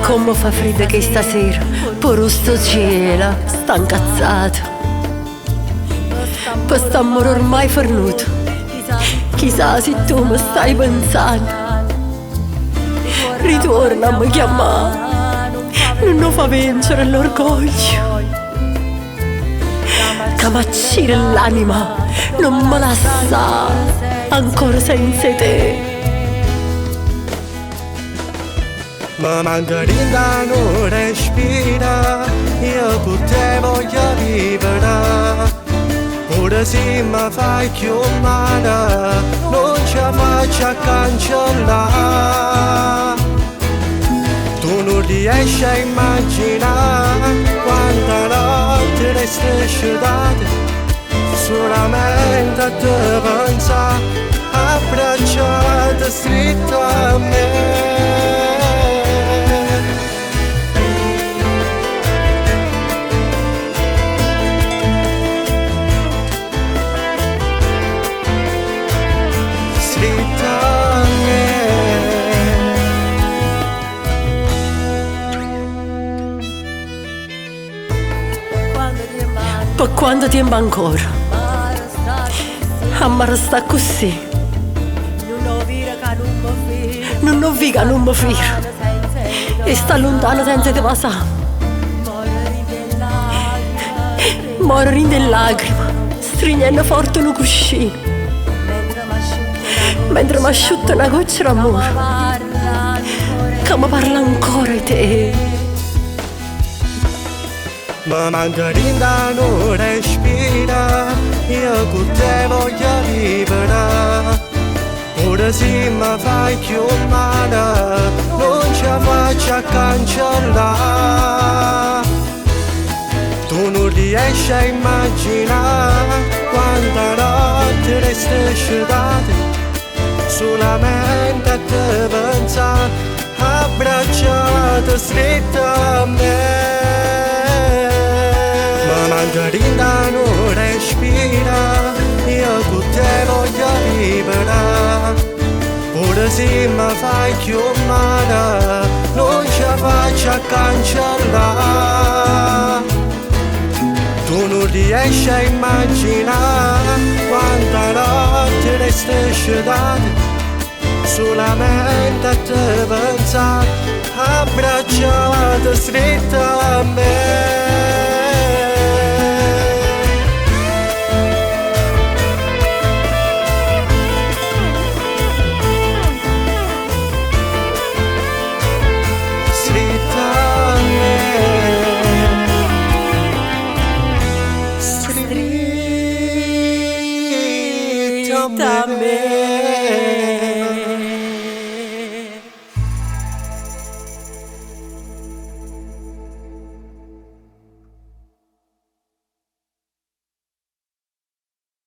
come fa freddo che stasera, pure sto cielo sta incazzato. Per st'amore ormai fornuto, chissà se tu mi stai pensando. Ritorna a mi chiamare, non fa vincere l'orgoglio che mi accira l'anima, non me la sa ancora senza te. Ma mandarina non respira, io con te voglio vivere. Ora se mi fai chiamare, non ci faccio a cancellare. Tu non riesci a immaginare quanta notte resta sciolata, solamente a te pensare, abbracciata stretta a me. Per quanto tempo ancora? A me resta così. Non ho viga, non mi firo. E sta lontano senza te passare. Moro in lacrime, stringendo forte un cuscino. Mentre mi asciutta una goccia d'amore, che mi parla ancora di te. Ma mandarina non respira, io con te voglio vivere. Ora se mi fai chiamare, non ci faccio a cancellare. Tu non riesci a immaginare quanta notte resta sciolata, solamente a te pensare, abbracciata stretta a me. Ma mandarina non respira, io con te voglio vivere. Ora se mi fai chiamare, non ci faccio a cancellare. Tu non riesci a immaginare quanta notte resta sciolata, solamente a te pensare, abbracciata stretta a me.